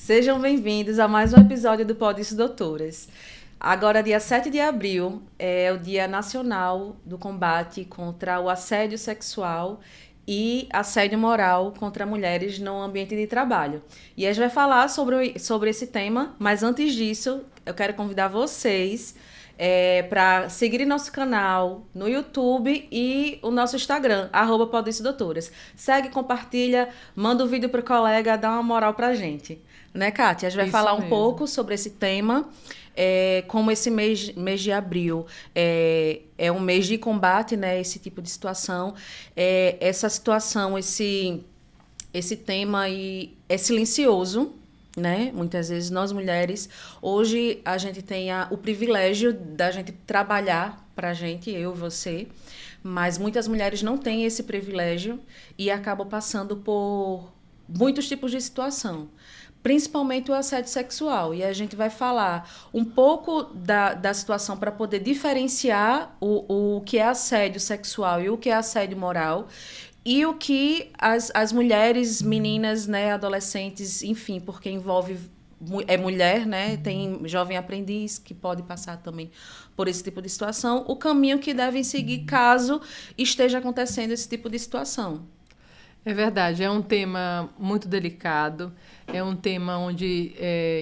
Sejam bem-vindos a mais um episódio do Pod Isso Doutoras. Agora, dia 7 de abril, é o Dia Nacional do Combate contra o Assédio Sexual e Assédio Moral contra mulheres no ambiente de trabalho. E a gente vai falar sobre esse tema, mas antes disso, eu quero convidar vocês para seguirem nosso canal no YouTube e o nosso Instagram, @PodIssoDoutoras. Segue, compartilha, manda o vídeo pro colega, dá uma moral pra gente. Né, Kátia? A gente vai falar um pouco sobre esse tema, como esse mês de abril é um mês de combate, né, esse tipo de situação. Essa situação, esse tema é silencioso, né? Muitas vezes nós mulheres, hoje a gente tem o privilégio da gente trabalhar pra gente, eu e você, mas muitas mulheres não têm esse privilégio e acabam passando por muitos tipos de situação, principalmente o assédio sexual. E a gente vai falar um pouco da situação para poder diferenciar o que é assédio sexual e o que é assédio moral, e o que as mulheres, meninas, né, adolescentes, enfim, porque envolve mulher, né, tem jovem aprendiz que pode passar também por esse tipo de situação, o caminho que devem seguir caso esteja acontecendo esse tipo de situação. É verdade, é um tema muito delicado, é um tema onde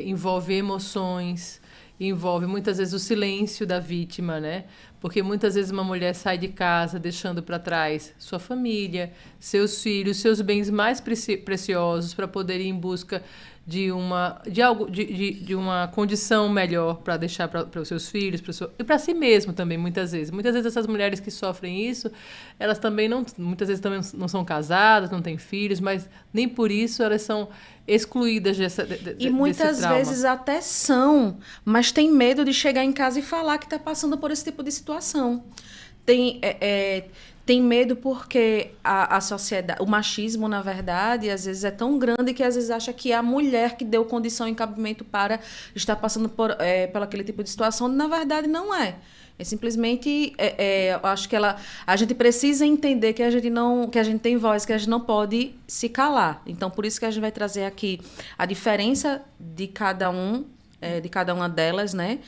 envolve emoções, envolve muitas vezes o silêncio da vítima, né? Porque muitas vezes uma mulher sai de casa deixando para trás sua família, seus filhos, seus bens mais preciosos para poder ir em busca de uma condição melhor para deixar para os seus filhos e para si mesmo também, muitas vezes. Muitas vezes essas mulheres que sofrem isso, elas também muitas vezes também não são casadas, não têm filhos, mas nem por isso elas são excluídas e muitas vezes até são, mas tem medo de chegar em casa e falar que está passando por esse tipo de situação. Tem medo porque a sociedade, o machismo, na verdade, às vezes é tão grande que às vezes acha que é a mulher que deu condição e cabimento para estar passando por aquele tipo de situação. Na verdade, não é. É simplesmente, eu acho que a gente precisa entender que a gente tem voz, que a gente não pode se calar. Então, por isso que a gente vai trazer aqui a diferença de cada uma delas, né?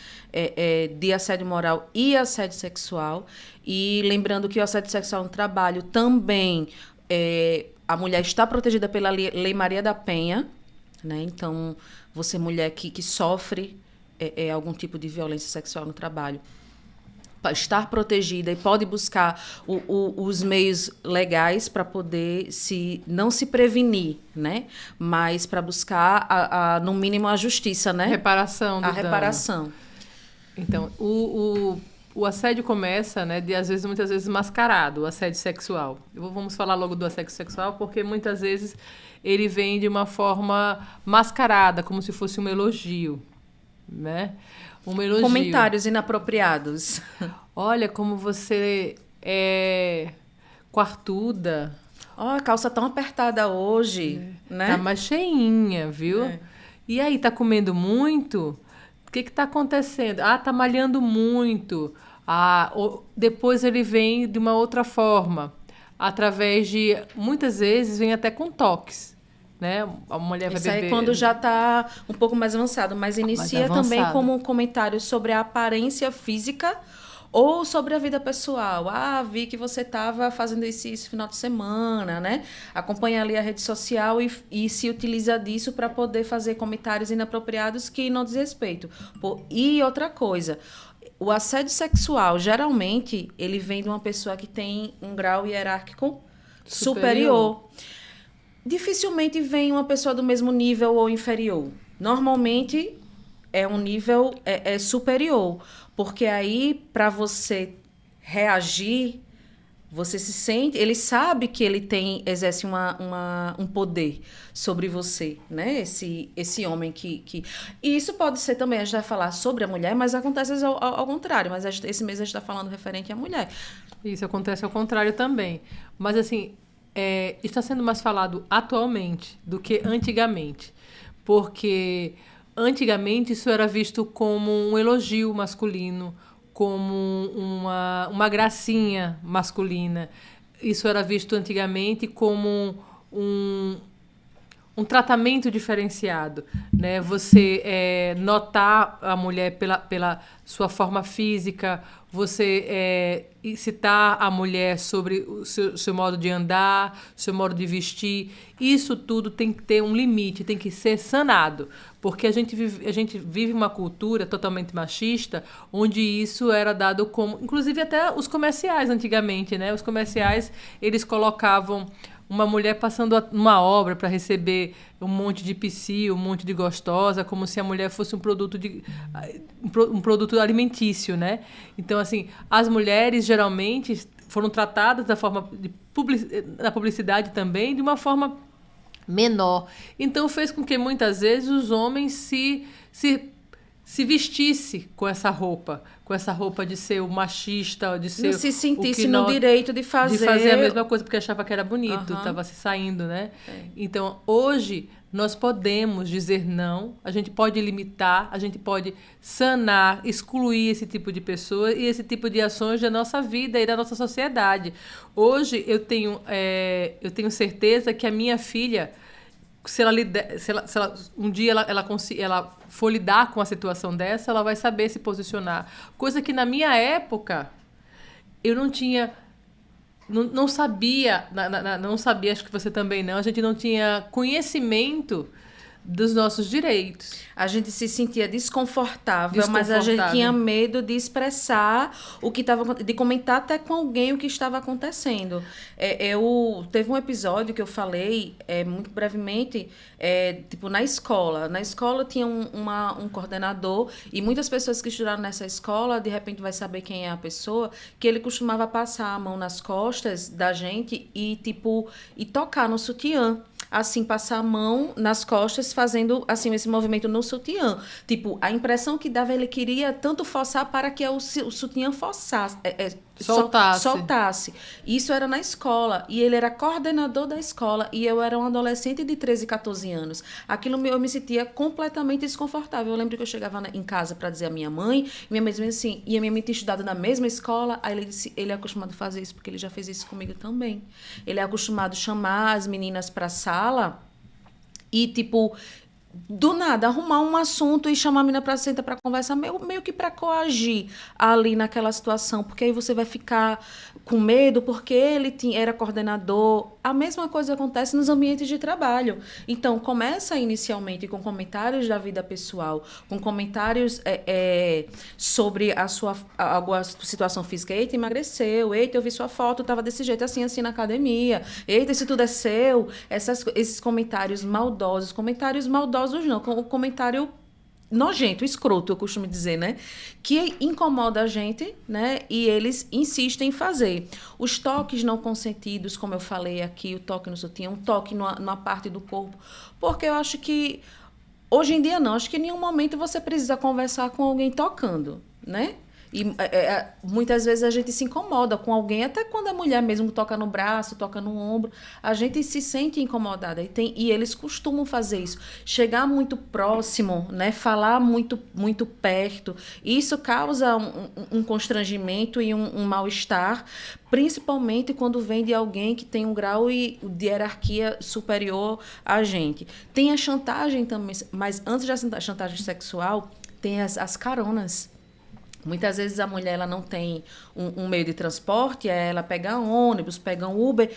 De assédio moral e assédio sexual. E lembrando que o assédio sexual no trabalho também, a mulher está protegida pela Lei Maria da Penha, né? Então, você mulher que sofre algum tipo de violência sexual no trabalho, estar protegida e pode buscar os meios legais para poder não se prevenir, né? Mas para buscar, no mínimo, a justiça, né? Reparação do a reparação. Dano. Então, o assédio começa, né, muitas vezes mascarado, o assédio sexual. Vamos falar logo do assédio sexual, porque muitas vezes ele vem de uma forma mascarada, como se fosse um elogio, né? Um elogio. Comentários inapropriados. Olha como você é quartuda. A calça tão apertada hoje, né? Tá mais cheinha, viu? E aí, tá comendo muito? O que tá acontecendo? Tá malhando muito. Depois ele vem de uma outra forma. Através de... Muitas vezes vem até com toques. Né? A mulher vai beber... Isso aí quando já está um pouco mais avançado, mas inicia também como um comentário sobre a aparência física ou sobre a vida pessoal. Vi que você estava fazendo isso esse final de semana, né? Acompanha ali a rede social e se utiliza disso para poder fazer comentários inapropriados que não diz respeito. E outra coisa, o assédio sexual, geralmente, ele vem de uma pessoa que tem um grau hierárquico superior. Dificilmente vem uma pessoa do mesmo nível ou inferior. Normalmente é um nível superior, porque aí para você reagir, você se sente, ele sabe que ele exerce um poder sobre você, né? Esse homem que... E isso pode ser também, a gente vai falar sobre a mulher, mas acontece ao contrário, mas esse mês a gente está falando referente à mulher. Isso acontece ao contrário também. Mas assim... está sendo mais falado atualmente do que antigamente, porque antigamente isso era visto como um elogio masculino, como uma gracinha masculina. Isso era visto antigamente como um tratamento diferenciado, né? Você notar a mulher pela sua forma física, você incitar a mulher sobre o seu modo de andar, seu modo de vestir. Isso tudo tem que ter um limite, tem que ser sanado, porque a gente vive uma cultura totalmente machista, onde isso era dado como... Inclusive até os comerciais antigamente, né? Os comerciais, eles colocavam uma mulher passando uma obra para receber um monte de psiu, um monte de gostosa, como se a mulher fosse um produto alimentício, né? Então, assim, as mulheres geralmente foram tratadas da forma na publicidade também de uma forma menor. Então, fez com que muitas vezes os homens se vestisse com essa roupa de ser o machista, de ser não se sentisse o que no direito de fazer a mesma coisa, porque achava que era bonito, estava se saindo, né? Então, hoje, nós podemos dizer não, a gente pode limitar, a gente pode sanar, excluir esse tipo de pessoa e esse tipo de ações da nossa vida e da nossa sociedade. Hoje, eu tenho certeza que a minha filha, se ela um dia ela for lidar com a situação dessa, ela vai saber se posicionar. Coisa que na minha época eu não tinha, não sabia, não sabia, acho que você também não, a gente não tinha conhecimento dos nossos direitos. A gente se sentia desconfortável, mas a gente tinha medo de expressar o que estava, de comentar até com alguém o que estava acontecendo. Teve um episódio que eu falei, muito brevemente, tipo, na escola. Na escola tinha um coordenador, e muitas pessoas que estudaram nessa escola, de repente vai saber quem é a pessoa, que ele costumava passar a mão nas costas da gente e tocar no sutiã. Assim, passar a mão nas costas, fazendo assim esse movimento no sutiã. Tipo, a impressão que dava, ele queria tanto forçar para que o sutiã forçasse, soltasse. Isso era na escola. E ele era coordenador da escola. E eu era um adolescente de 13, 14 anos. Aquilo eu me sentia completamente desconfortável. Eu lembro que eu chegava em casa para dizer à minha mãe dizia assim, e a minha mãe tinha estudado na mesma escola. Aí ele disse, ele é acostumado a fazer isso, porque ele já fez isso comigo também. Ele é acostumado a chamar as meninas para a sala e, tipo, do nada, arrumar um assunto e chamar a menina para sentar para conversar, meio que para coagir ali naquela situação, porque aí você vai ficar com medo, porque ele era coordenador. A mesma coisa acontece nos ambientes de trabalho. Então, começa inicialmente com comentários da vida pessoal, com comentários sobre alguma situação física. Eita, emagreceu. Eita, eu vi sua foto, estava desse jeito, assim na academia. Eita, isso tudo é seu. Esses comentários maldosos não, com o comentário nojento, escroto, eu costumo dizer, né? Que incomoda a gente, né? E eles insistem em fazer. Os toques não consentidos, como eu falei aqui, o toque no sutiã, um toque numa parte do corpo, porque eu acho que, hoje em dia não, acho que em nenhum momento você precisa conversar com alguém tocando, né? E muitas vezes a gente se incomoda com alguém, até quando a mulher mesmo toca no braço, toca no ombro, a gente se sente incomodada. E eles costumam fazer isso. Chegar muito próximo, né? Falar muito, muito perto. Isso causa um constrangimento e um mal-estar, principalmente quando vem de alguém que tem um grau de hierarquia superior a gente. Tem a chantagem também, mas antes da chantagem sexual, tem as caronas. Muitas vezes a mulher ela não tem um meio de transporte, ela pega ônibus, pega um Uber,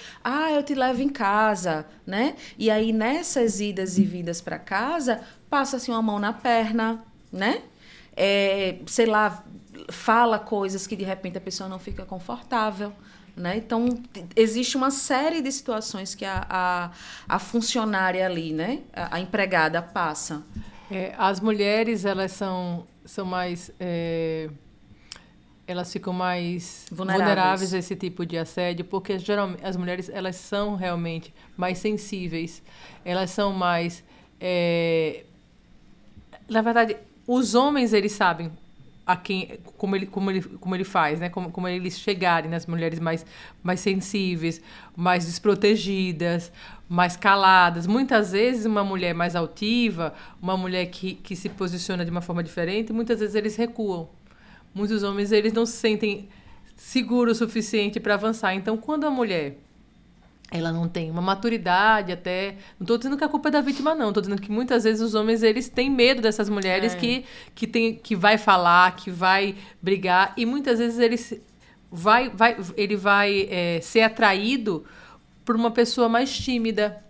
eu te levo em casa, né? E aí, nessas idas e vindas para casa, passa-se uma mão na perna, né? Sei lá, fala coisas que de repente a pessoa não fica confortável, né? Então, existe uma série de situações que a funcionária ali, né? A empregada passa. As mulheres, elas são mais... elas ficam mais vulneráveis a esse tipo de assédio, porque geralmente as mulheres elas são realmente mais sensíveis, elas são mais... Na verdade, os homens, eles sabem como ele faz, né? Como eles chegarem nas mulheres mais sensíveis, mais desprotegidas, mais caladas. Muitas vezes, uma mulher mais altiva, uma mulher que se posiciona de uma forma diferente, muitas vezes eles recuam. Muitos homens, eles não se sentem seguros o suficiente para avançar. Então, quando a mulher ela não tem uma maturidade até... Não estou dizendo que a culpa é da vítima, não. Estou dizendo que muitas vezes os homens, eles têm medo dessas mulheres que vai falar, que vai brigar. E muitas vezes ele vai ser atraído por uma pessoa mais tímida.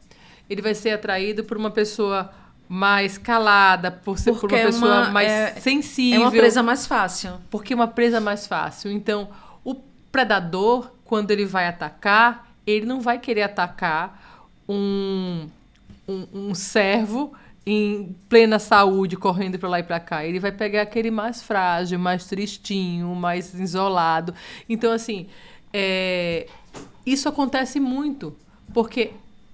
Ele vai ser atraído por uma pessoa mais calada, por uma pessoa mais sensível. É uma presa mais fácil. Porque é uma presa mais fácil. Então, o predador, quando ele vai atacar... Ele não vai querer atacar um servo em plena saúde, correndo para lá e para cá. Ele vai pegar aquele mais frágil, mais tristinho, mais isolado. Então, assim, isso acontece muito. Porque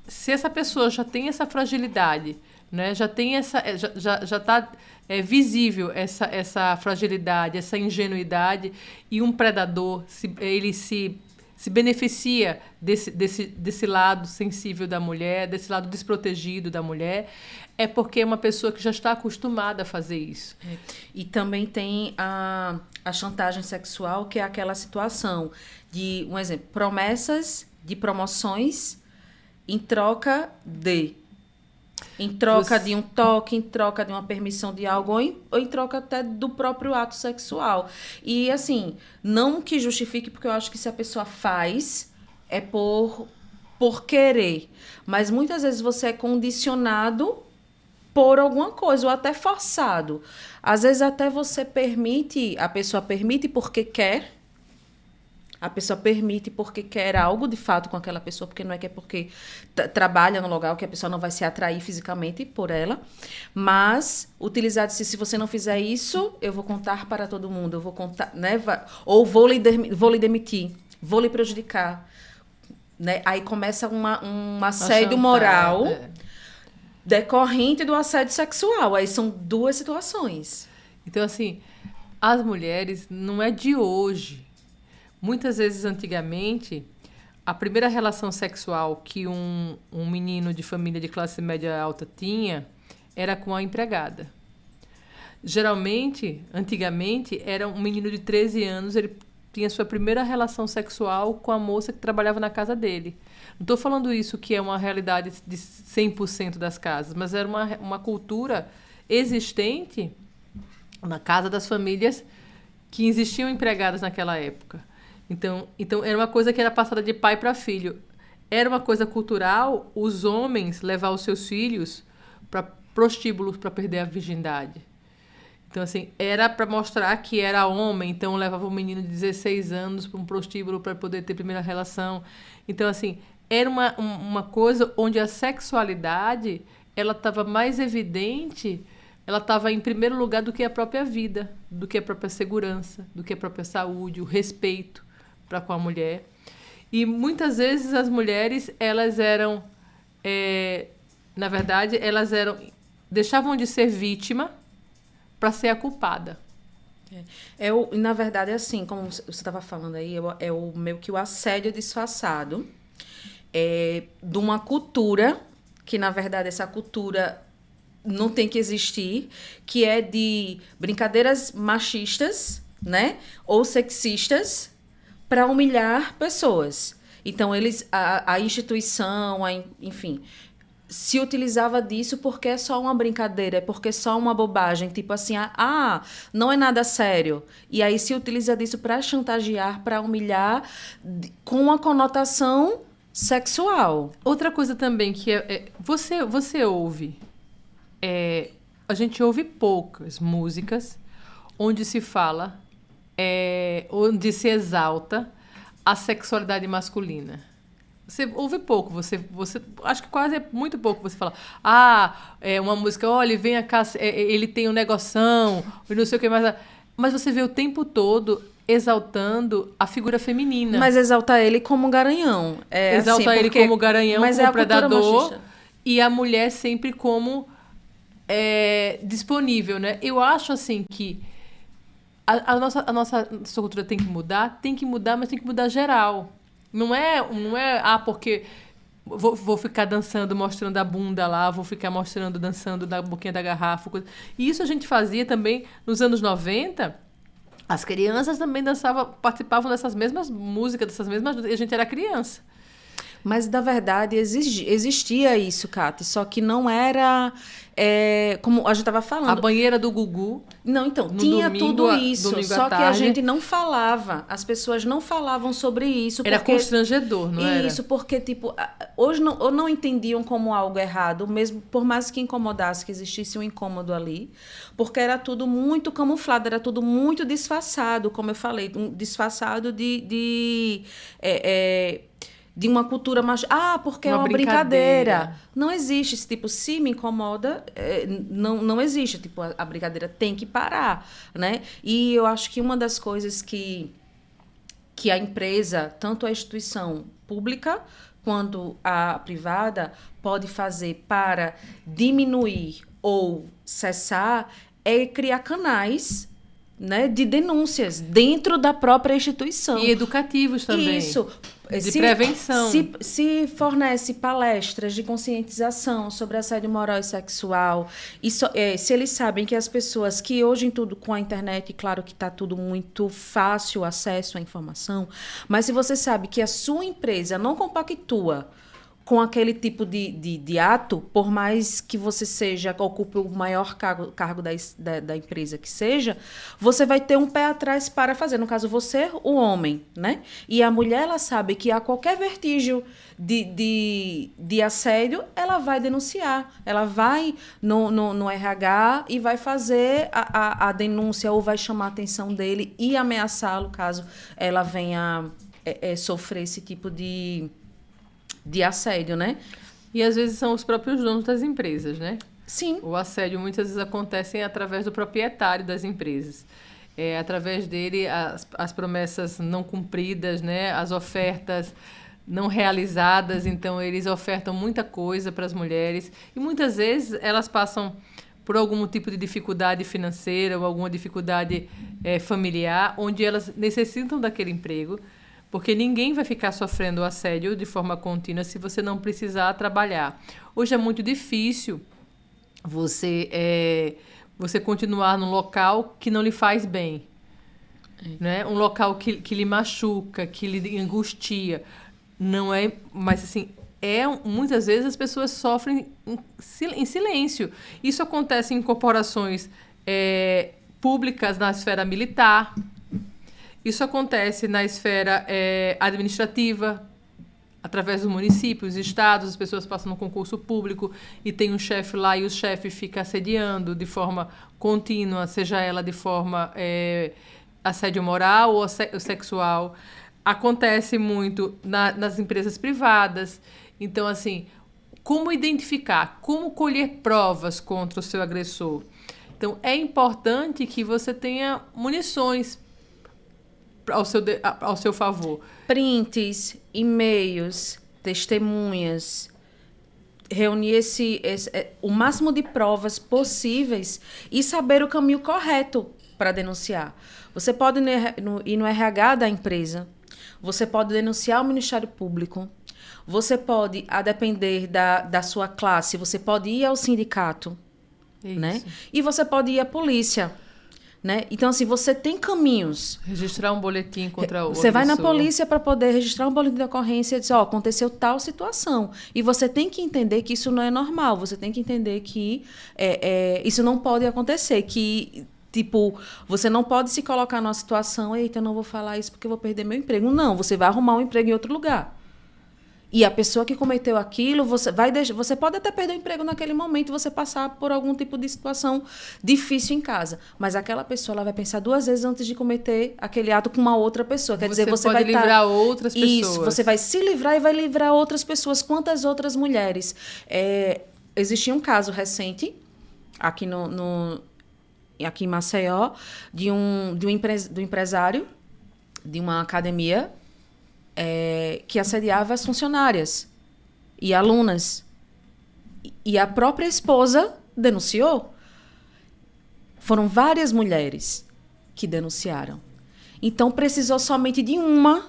se essa pessoa já tem essa fragilidade, né, já tem já está visível essa fragilidade, essa ingenuidade, e um predador, ele se beneficia desse lado sensível da mulher, desse lado desprotegido da mulher, é porque é uma pessoa que já está acostumada a fazer isso. E também tem a chantagem sexual, que é aquela situação de, um exemplo, promessas de promoções em troca de... Em troca de um toque, em troca de uma permissão de algo, ou em troca até do próprio ato sexual. E, assim, não que justifique, porque eu acho que se a pessoa faz, é por querer. Mas muitas vezes você é condicionado por alguma coisa, ou até forçado. Às vezes até você permite, a pessoa permite porque quer, a pessoa permite porque quer algo de fato com aquela pessoa, porque não é que é porque trabalha no lugar que a pessoa não vai se atrair fisicamente por ela, mas utilizar se você não fizer isso, eu vou contar para todo mundo, eu vou contar, né? Ou vou lhe demitir, vou lhe prejudicar, né? Aí começa um assédio moral decorrente do assédio sexual. Aí são duas situações. Então, assim, as mulheres não é de hoje. Muitas vezes, antigamente, a primeira relação sexual que um menino de família de classe média alta tinha era com a empregada. Geralmente, antigamente, era um menino de 13 anos, ele tinha sua primeira relação sexual com a moça que trabalhava na casa dele. Não estou falando isso que é uma realidade de 100% das casas, mas era uma cultura existente na casa das famílias que existiam empregadas naquela época. Então era uma coisa que era passada de pai para filho. Era uma coisa cultural os homens levar os seus filhos para prostíbulos para perder a virgindade. Então, assim, era para mostrar que era homem. Então, levava um menino de 16 anos para um prostíbulo para poder ter primeira relação. Então, assim, era uma coisa onde a sexualidade ela estava mais evidente, ela estava em primeiro lugar do que a própria vida, do que a própria segurança, do que a própria saúde, o respeito para com a mulher. E muitas vezes as mulheres, elas eram, na verdade, deixavam de ser vítima para ser a culpada. Na verdade, assim, como você estava falando aí, meio que o assédio disfarçado de uma cultura, que na verdade essa cultura não tem que existir, que é de brincadeiras machistas, né, ou sexistas, para humilhar pessoas. Então, a instituição, enfim, se utilizava disso porque é só uma brincadeira, é porque é só uma bobagem, tipo assim, não é nada sério. E aí se utiliza disso para chantagear, para humilhar, com uma conotação sexual. Outra coisa também que você ouve, a gente ouve poucas músicas onde se fala, onde se exalta a sexualidade masculina. Você ouve pouco, você acho que quase é muito pouco você fala, uma música, olha, vem cá, ele tem um negoção, não sei o que mais. Mas você vê o tempo todo exaltando a figura feminina. Mas exalta ele como garanhão. Exalta assim, ele como garanhão, como predador, e a mulher sempre como disponível, né? Eu acho assim que a nossa cultura tem que mudar, mas tem que mudar geral. Não é porque vou ficar dançando, mostrando a bunda lá, vou ficar mostrando, dançando da boquinha da garrafa. Coisa. E isso a gente fazia também nos anos 90. As crianças também participavam dessas mesmas músicas, e a gente era criança. Mas, na verdade, existia isso, Cate, só que não era, como a gente estava falando. A banheira do Gugu. Não, então, no tinha domingo, tudo isso, domingo à só que a tarde. gente não falava. As pessoas não falavam sobre isso. Era porque, constrangedor, não era? Isso, porque, tipo, hoje não entendiam como algo errado, mesmo por mais que incomodasse, que existisse um incômodo ali, porque era tudo muito camuflado, era tudo muito disfarçado, como eu falei, disfarçado de uma cultura mais... porque é uma brincadeira. Não existe esse tipo, se me incomoda, não existe. Tipo, a brincadeira tem que parar, né? E eu acho que uma das coisas que a empresa, tanto a instituição pública quanto a privada, pode fazer para diminuir ou cessar é criar canais, né, de denúncias dentro da própria instituição. E educativos também. Isso. De prevenção. Se fornece palestras de conscientização sobre assédio moral e sexual, se eles sabem que as pessoas que hoje em tudo com a internet, claro que está tudo muito fácil acesso à informação, mas se você sabe que a sua empresa não compactua com aquele tipo de ato, por mais que você ocupe o maior cargo da empresa que seja, você vai ter um pé atrás para fazer. No caso, você, o homem, né? E a mulher, ela sabe que a qualquer vestígio de assédio, ela vai denunciar. Ela vai no RH e vai fazer a denúncia ou vai chamar a atenção dele e ameaçá-lo caso ela venha sofrer esse tipo de assédio, né? E às vezes são os próprios donos das empresas, né? Sim. O assédio muitas vezes acontece através do proprietário das empresas. Através dele, as promessas não cumpridas, né? As ofertas não realizadas. Então, eles ofertam muita coisa para as mulheres. E muitas vezes elas passam por algum tipo de dificuldade financeira ou alguma dificuldade familiar, onde elas necessitam daquele emprego. Porque ninguém vai ficar sofrendo assédio de forma contínua se você não precisar trabalhar. Hoje é muito difícil você continuar num local que não lhe faz bem. Né? Um local que lhe machuca, que lhe angustia. Não é, mas assim, muitas vezes as pessoas sofrem em silêncio. Isso acontece em corporações públicas na esfera militar. Isso acontece na esfera administrativa, através dos municípios, estados, as pessoas passam no concurso público e tem um chefe lá e o chefe fica assediando de forma contínua, seja ela de forma assédio moral ou sexual. Acontece muito nas empresas privadas. Então, assim, como identificar, como colher provas contra o seu agressor? Então, é importante que você tenha munições ao seu favor. Prints, e-mails, testemunhas, reunir o máximo de provas possíveis e saber o caminho correto para denunciar. Você pode ir no RH da empresa, você pode denunciar ao Ministério Público, você pode, a depender da sua classe, você pode ir ao sindicato, né? E você pode ir à polícia. Né? Então, assim, você tem caminhos. Registrar um boletim contra o Você vai na polícia para poder registrar um boletim de ocorrência e dizer, aconteceu tal situação. E você tem que entender que isso não é normal. Você tem que entender que isso não pode acontecer. Que, tipo, você não pode se colocar numa situação, eita, eu não vou falar isso porque eu vou perder meu emprego. Não, você vai arrumar um emprego em outro lugar. E a pessoa que cometeu aquilo, você pode até perder o emprego naquele momento, você passar por algum tipo de situação difícil em casa. Mas aquela pessoa, ela vai pensar 2 vezes antes de cometer aquele ato com uma outra pessoa. Quer dizer, você pode vai livrar outras pessoas. Isso, você vai se livrar e vai livrar outras pessoas. Quantas outras mulheres? Existia um caso recente, aqui aqui em Maceió, do empresário de uma academia, que assediava as funcionárias e alunas. E a própria esposa denunciou. Foram várias mulheres que denunciaram. Então, precisou somente de uma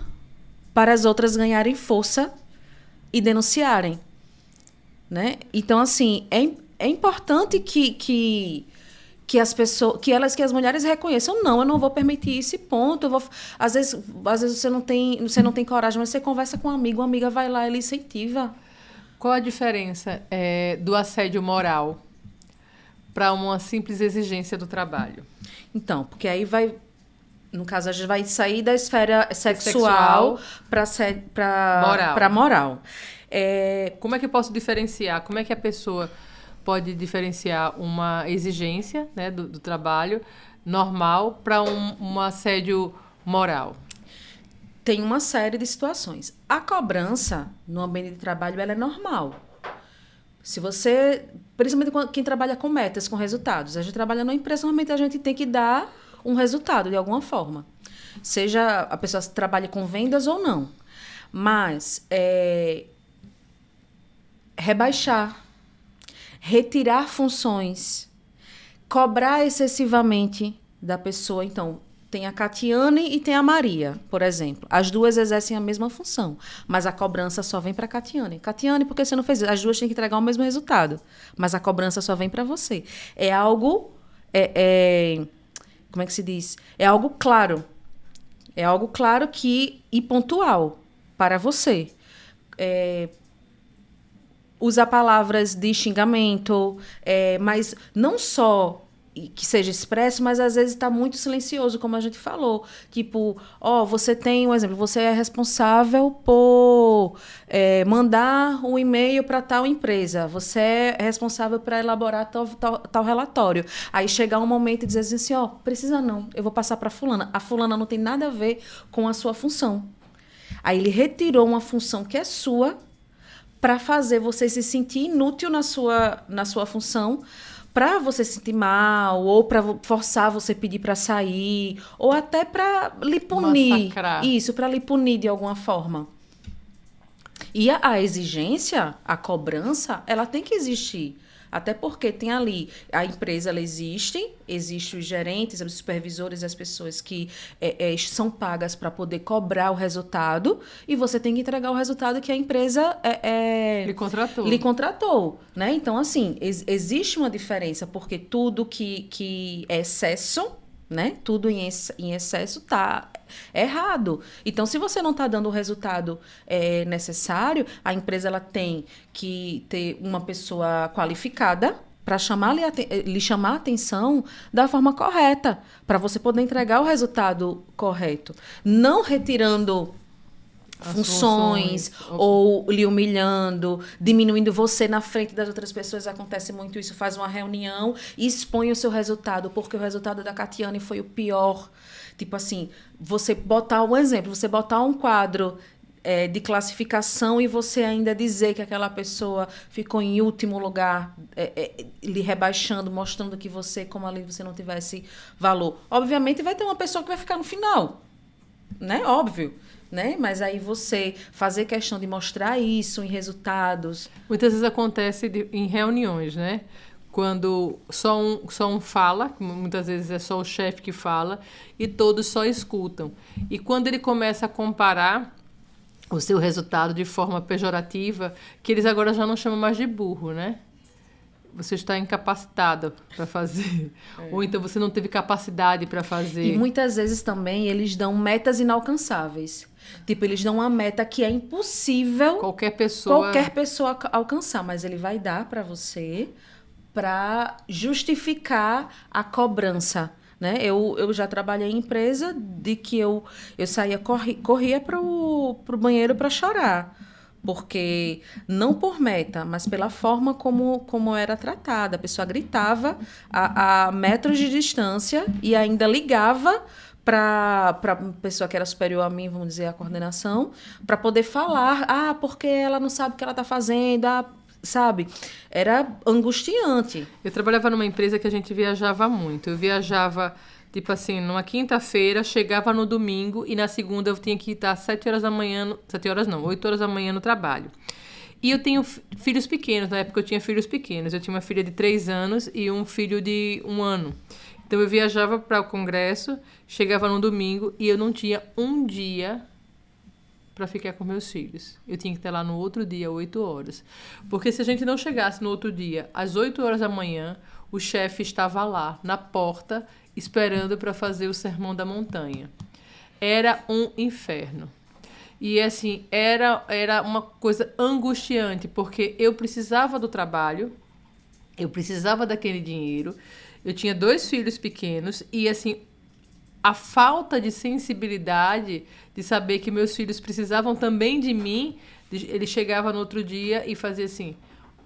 para as outras ganharem força e denunciarem. Né? Então, assim, é importante que que as mulheres reconheçam, não, eu não vou permitir isso, e ponto. Às vezes você não tem coragem, mas você conversa com um amigo, uma amiga vai lá, ele incentiva. Qual a diferença do assédio moral para uma simples exigência do trabalho? Então, porque aí no caso, a gente vai sair da esfera sexual para moral. Como é que eu posso diferenciar? Como é que a pessoa pode diferenciar uma exigência, né, do trabalho normal para um assédio moral? Tem uma série de situações. A cobrança no ambiente de trabalho, ela é normal. Se você, principalmente quem trabalha com metas, com resultados, a gente trabalha numa empresa, normalmente a gente tem que dar um resultado de alguma forma. Seja a pessoa trabalhe com vendas ou não. Mas rebaixar, retirar funções, cobrar excessivamente da pessoa. Então, tem a Catiane e tem a Maria, por exemplo. As duas exercem a mesma função, mas a cobrança só vem para a Catiane. Catiane, por que você não fez isso? As duas têm que entregar o mesmo resultado, mas a cobrança só vem para você. É algo... como é que se diz? É algo claro. É algo claro e pontual para você. Usa palavras de xingamento, mas não só que seja expresso, mas às vezes está muito silencioso, como a gente falou. Tipo, você tem um exemplo, você é responsável por mandar um e-mail para tal empresa, você é responsável para elaborar tal relatório. Aí chegar um momento e dizer assim, precisa não, eu vou passar para fulana. A fulana não tem nada a ver com a sua função. Aí ele retirou uma função que é sua para fazer você se sentir inútil na sua função, para você se sentir mal, ou para forçar você pedir para sair, ou até para lhe punir. Massacrar. Isso, para lhe punir de alguma forma. E a exigência, a cobrança, ela tem que existir. Até porque tem ali, a empresa ela existe os gerentes, os supervisores, as pessoas que são pagas para poder cobrar o resultado, e você tem que entregar o resultado que a empresa lhe contratou, né? Então, assim, existe uma diferença, porque tudo que é excesso, né? Tudo em excesso está errado. Então, se você não está dando o resultado necessário, a empresa ela tem que ter uma pessoa qualificada para lhe chamar a atenção da forma correta, para você poder entregar o resultado correto. Não retirando funções ou lhe humilhando, diminuindo você na frente das outras pessoas. Acontece muito isso. Faz uma reunião e expõe o seu resultado, porque o resultado da Catiane foi o pior. Tipo assim, você botar um quadro de classificação e você ainda dizer que aquela pessoa ficou em último lugar, lhe rebaixando, mostrando que como ali você não tivesse valor. Obviamente vai ter uma pessoa que vai ficar no final, né? Óbvio. Né? Mas aí você fazer questão de mostrar isso em resultados. Muitas vezes acontece em reuniões, né? Quando só um fala, muitas vezes é só o chefe que fala, e todos só escutam. E quando ele começa a comparar o seu resultado de forma pejorativa, que eles agora já não chamam mais de burro, né? Você está incapacitado para fazer. Ou então você não teve capacidade para fazer. E muitas vezes também eles dão metas inalcançáveis. Tipo, eles dão uma meta que é impossível qualquer pessoa alcançar, mas ele vai dar para você para justificar a cobrança, né? Eu já trabalhei em empresa de que eu saía, corria pro banheiro para chorar. Porque, não por meta, mas pela forma como era tratada. A pessoa gritava a metros de distância e ainda ligava para a pessoa que era superior a mim, vamos dizer, a coordenação, para poder falar, porque ela não sabe o que ela está fazendo, sabe? Era angustiante. Eu trabalhava numa empresa que a gente viajava muito. Eu viajava, tipo assim, numa quinta-feira, chegava no domingo e na segunda eu tinha que estar às 7 horas da manhã, 8 horas da manhã no trabalho. E eu tenho filhos pequenos, na época eu tinha filhos pequenos. Eu tinha uma filha de 3 anos e um filho de 1 ano. Então eu viajava para o congresso, chegava no domingo e eu não tinha um dia para ficar com meus filhos. Eu tinha que estar lá no outro dia, 8 horas. Porque se a gente não chegasse no outro dia, às 8 horas da manhã, o chefe estava lá, na porta, esperando para fazer o sermão da montanha. Era um inferno. E, assim, era uma coisa angustiante, porque eu precisava do trabalho, eu precisava daquele dinheiro, eu tinha 2 filhos pequenos e, assim, a falta de sensibilidade de saber que meus filhos precisavam também de mim, ele chegava no outro dia e fazia assim,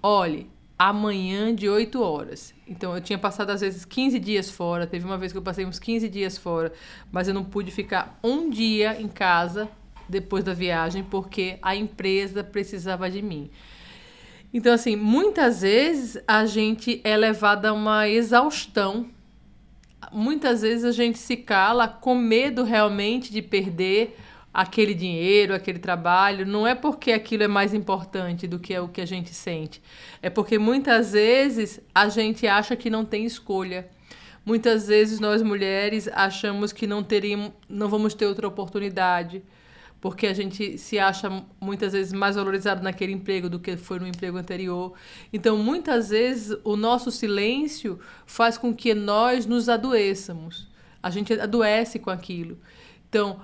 olhe, amanhã de 8 horas. Então, eu tinha passado, às vezes, 15 dias fora, teve uma vez que eu passei uns 15 dias fora, mas eu não pude ficar um dia em casa depois da viagem, porque a empresa precisava de mim. Então, assim, muitas vezes a gente é levada a uma exaustão. Muitas vezes a gente se cala com medo realmente de perder aquele dinheiro, aquele trabalho. Não é porque aquilo é mais importante do que é o que a gente sente. É porque muitas vezes a gente acha que não tem escolha. Muitas vezes nós mulheres achamos que não vamos ter outra oportunidade, porque a gente se acha muitas vezes mais valorizado naquele emprego do que foi no emprego anterior. Então, muitas vezes, o nosso silêncio faz com que nós nos adoeçamos. A gente adoece com aquilo. Então,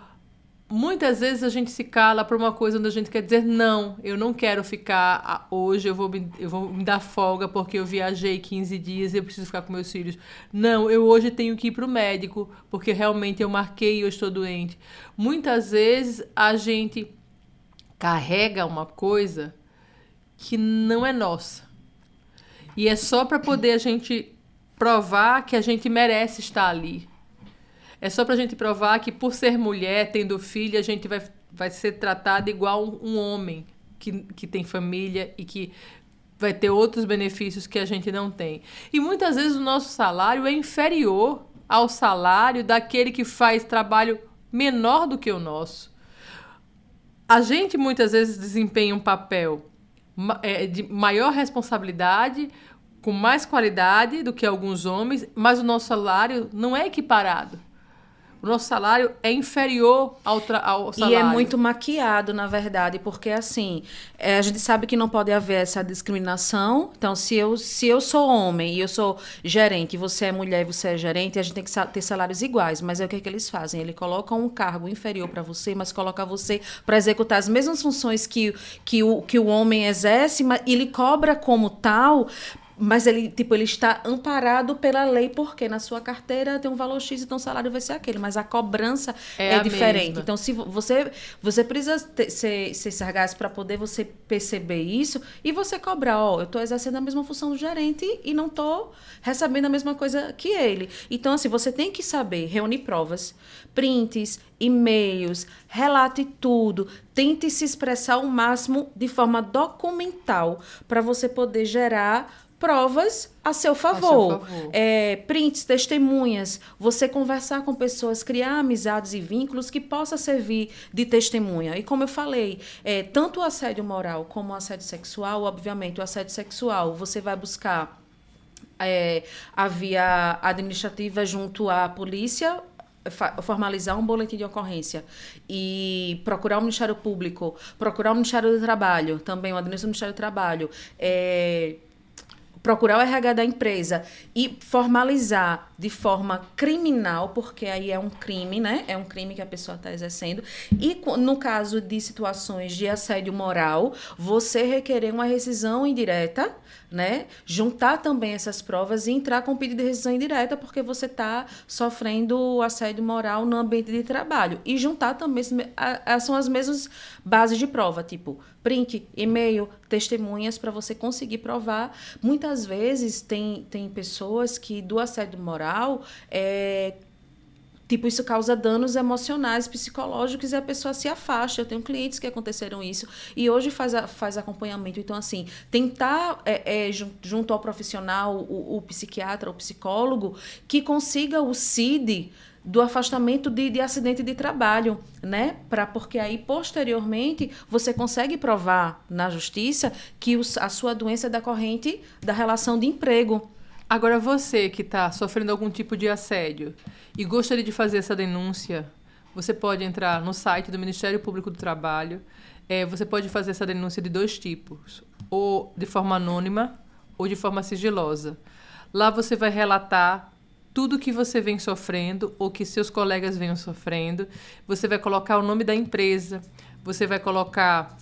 muitas vezes a gente se cala por uma coisa onde a gente quer dizer, não, eu não quero ficar hoje, eu vou me dar folga porque eu viajei 15 dias e eu preciso ficar com meus filhos. Não, eu hoje tenho que ir para o médico porque realmente eu marquei e eu estou doente. Muitas vezes a gente carrega uma coisa que não é nossa. E é só para poder a gente provar que a gente merece estar ali. É só pra gente provar que, por ser mulher, tendo filho, a gente vai ser tratada igual um homem que tem família e que vai ter outros benefícios que a gente não tem. E muitas vezes o nosso salário é inferior ao salário daquele que faz trabalho menor do que o nosso. A gente muitas vezes desempenha um papel de maior responsabilidade, com mais qualidade do que alguns homens, mas o nosso salário não é equiparado. O nosso salário é inferior ao salário. E é muito maquiado, na verdade, porque, assim, a gente sabe que não pode haver essa discriminação. Então, se eu sou homem e eu sou gerente, e você é mulher e você é gerente, a gente tem que ter salários iguais. Mas é o que eles fazem? Eles colocam um cargo inferior para você, mas colocam você para executar as mesmas funções que o homem exerce, mas ele cobra como tal. Mas ele está amparado pela lei, porque na sua carteira tem um valor X, então o salário vai ser aquele. Mas a cobrança é diferente. Mesma. Então, se você precisa ser sagaz para poder você perceber isso e você cobrar, eu estou exercendo a mesma função do gerente e não estou recebendo a mesma coisa que ele. Então, assim, você tem que saber reunir provas, prints, e-mails, relate tudo. Tente se expressar ao máximo de forma documental para você poder gerar provas a seu favor. Prints, testemunhas, você conversar com pessoas, criar amizades e vínculos que possa servir de testemunha. E como eu falei, tanto o assédio moral como o assédio sexual, obviamente, o assédio sexual, você vai buscar a via administrativa junto à polícia, formalizar um boletim de ocorrência e procurar o Ministério Público, procurar o Ministério do Trabalho, também o administrador do Ministério do Trabalho, procurar o RH da empresa e formalizar de forma criminal, porque aí é um crime, né? É um crime que a pessoa está exercendo. E no caso de situações de assédio moral, você requerer uma rescisão indireta, né? Juntar também essas provas e entrar com pedido de rescisão indireta, porque você está sofrendo assédio moral no ambiente de trabalho. E juntar também, são as mesmas bases de prova, tipo print, e-mail, testemunhas, para você conseguir provar. Muitas vezes tem pessoas que do assédio moral isso causa danos emocionais, psicológicos, e a pessoa se afasta. Eu tenho clientes que aconteceram isso e hoje faz acompanhamento. Então, assim, tentar, junto ao profissional, o psiquiatra, o psicólogo, que consiga o CID do afastamento de acidente de trabalho, né? Porque aí, posteriormente, você consegue provar na justiça que a sua doença é decorrente da relação de emprego. Agora, você que está sofrendo algum tipo de assédio e gostaria de fazer essa denúncia, você pode entrar no site do Ministério Público do Trabalho. Você pode fazer essa denúncia de 2 tipos, ou de forma anônima ou de forma sigilosa. Lá você vai relatar tudo que você vem sofrendo ou que seus colegas venham sofrendo. Você vai colocar o nome da empresa, você vai colocar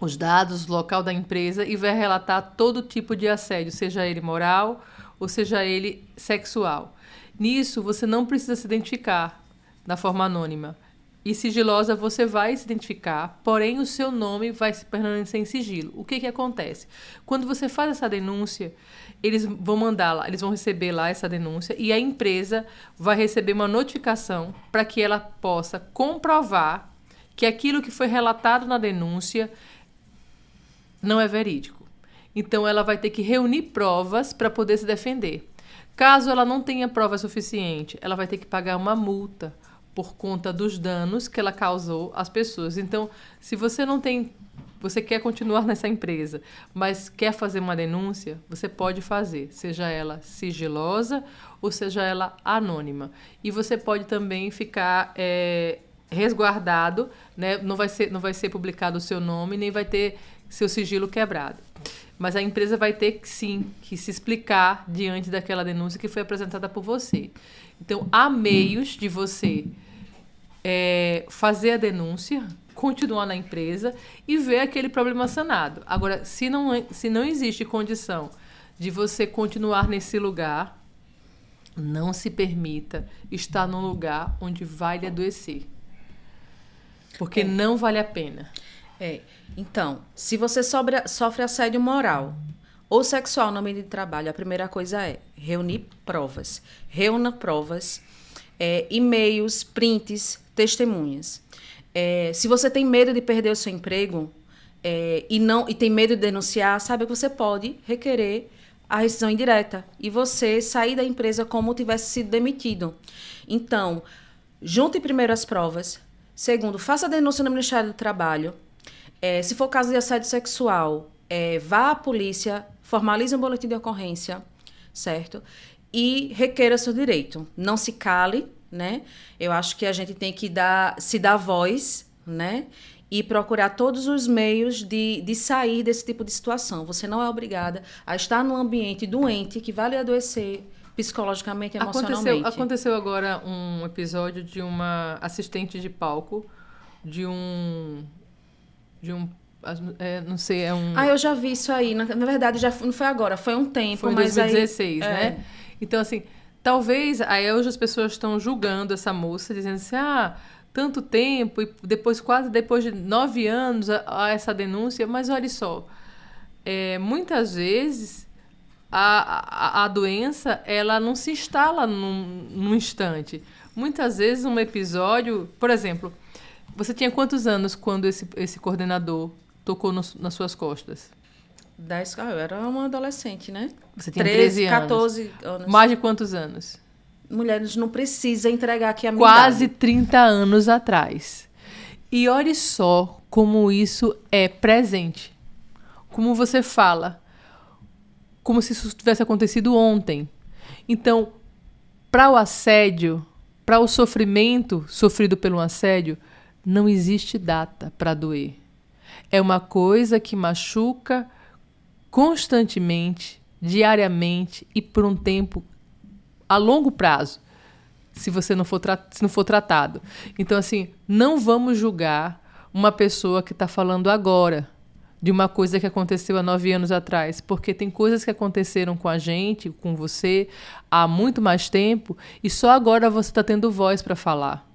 os dados, o local da empresa e vai relatar todo tipo de assédio, seja ele moral ou seja ele sexual. Nisso, você não precisa se identificar da forma anônima. E sigilosa você vai se identificar, porém o seu nome vai se permanecer em sigilo. O que acontece? Quando você faz essa denúncia, eles vão mandar lá, eles vão receber lá essa denúncia e a empresa vai receber uma notificação para que ela possa comprovar que aquilo que foi relatado na denúncia não é verídico. Então ela vai ter que reunir provas para poder se defender. Caso ela não tenha prova suficiente, ela vai ter que pagar uma multa por conta dos danos que ela causou às pessoas. Então, se você não tem, você quer continuar nessa empresa, mas quer fazer uma denúncia, você pode fazer, seja ela sigilosa ou seja ela anônima. E você pode também ficar resguardado, né? Não vai ser publicado o seu nome, nem vai ter seu sigilo quebrado. Mas a empresa vai ter, sim, que se explicar diante daquela denúncia que foi apresentada por você. Então, há meios de você fazer a denúncia, continuar na empresa e ver aquele problema sanado. Agora, se não existe condição de você continuar nesse lugar, não se permita estar num lugar onde vai lhe adoecer. Porque não vale a pena. Então, se você sofre assédio moral ou sexual no ambiente de trabalho, a primeira coisa é reunir provas. Reúna provas, e-mails, prints, testemunhas. Se você tem medo de perder o seu emprego e tem medo de denunciar, sabe que você pode requerer a rescisão indireta e você sair da empresa como tivesse sido demitido. Então, junte primeiro as provas. Segundo, faça a denúncia no Ministério do Trabalho. Se for caso de assédio sexual, vá à polícia, formalize um boletim de ocorrência, certo? E requeira seu direito. Não se cale, né? Eu acho que a gente tem que se dar voz, né? E procurar todos os meios de sair desse tipo de situação. Você não é obrigada a estar num ambiente doente que vai lhe adoecer psicologicamente e emocionalmente. Aconteceu agora um episódio de uma assistente de palco de um não sei, eu já vi isso aí. Na verdade, já não foi agora, foi um tempo. Foi em 2016, né? Então, assim, talvez aí hoje as pessoas estão julgando essa moça, dizendo assim, tanto tempo, e depois de 9 anos a essa denúncia, mas olha só, muitas vezes a doença, ela não se instala num instante. Muitas vezes um episódio, por exemplo, você tinha quantos anos quando esse coordenador tocou nas suas costas? Eu era uma adolescente, né? Você tinha 13 anos. 14 anos. Mais de quantos anos? Mulheres não precisam entregar aqui a minha Quase idade. 30 anos atrás. E olhe só como isso é presente. Como você fala. Como se isso tivesse acontecido ontem. Então, para o assédio, para o sofrimento sofrido pelo assédio, não existe data para doer. É uma coisa que machuca constantemente, diariamente e por um tempo a longo prazo, se não for tratado. Então, assim, não vamos julgar uma pessoa que está falando agora de uma coisa que aconteceu há 9 anos atrás, porque tem coisas que aconteceram com a gente, com você, há muito mais tempo, e só agora você está tendo voz para falar.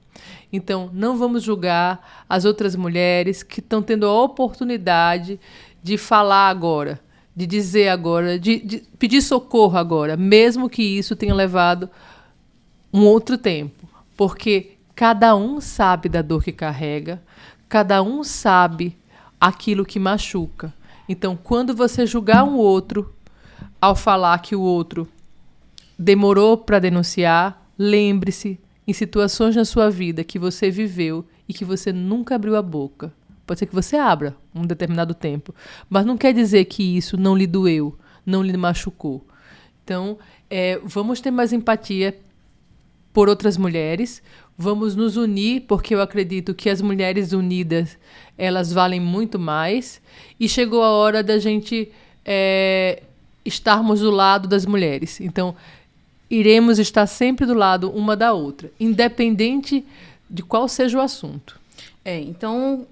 Então, não vamos julgar as outras mulheres que estão tendo a oportunidade de falar agora, de dizer agora, de pedir socorro agora, mesmo que isso tenha levado um outro tempo. Porque cada um sabe da dor que carrega, cada um sabe aquilo que machuca. Então, quando você julgar um outro, ao falar que o outro demorou para denunciar, lembre-se em situações na sua vida que você viveu e que você nunca abriu a boca. Pode ser que você abra um determinado tempo, mas não quer dizer que isso não lhe doeu, não lhe machucou. Então, vamos ter mais empatia por outras mulheres, vamos nos unir, porque eu acredito que as mulheres unidas, elas valem muito mais, e chegou a hora da gente estarmos do lado das mulheres. Então, iremos estar sempre do lado uma da outra, independente de qual seja o assunto. Então,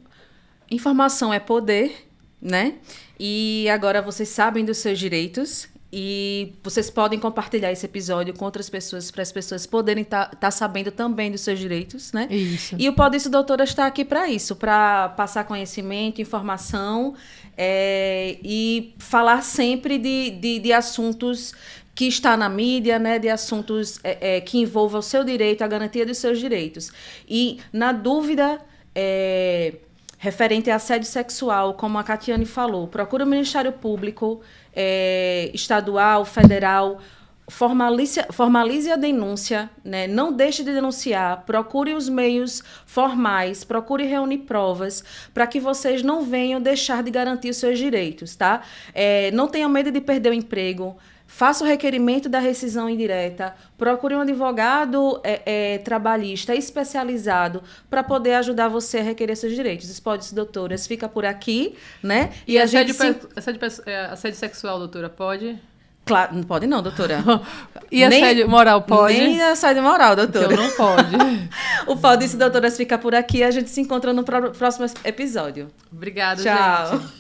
informação é poder, né? E agora vocês sabem dos seus direitos e vocês podem compartilhar esse episódio com outras pessoas para as pessoas poderem tá sabendo também dos seus direitos, né? Isso. E o Pod Isso Doutoras está aqui para isso, para passar conhecimento, informação e falar sempre de assuntos que está na mídia, né, de assuntos que envolvam o seu direito, a garantia dos seus direitos. E, na dúvida, referente a assédio sexual, como a Catiane falou, procure o Ministério Público estadual, federal, formalize a denúncia, né? Não deixe de denunciar, procure os meios formais, procure reunir provas, para que vocês não venham deixar de garantir os seus direitos, tá? Não tenham medo de perder o emprego, faça o requerimento da rescisão indireta, procure um advogado trabalhista especializado para poder ajudar você a requerer seus direitos. Os Pod Isso Doutoras fica por aqui, né? E assédio sexual, doutora, pode? Claro, não pode não, doutora. E assédio moral pode? Nem assédio moral, doutora. Então não pode. O Pod Isso Doutoras fica por aqui. A gente se encontra no próximo episódio. Obrigada, Tchau. gente.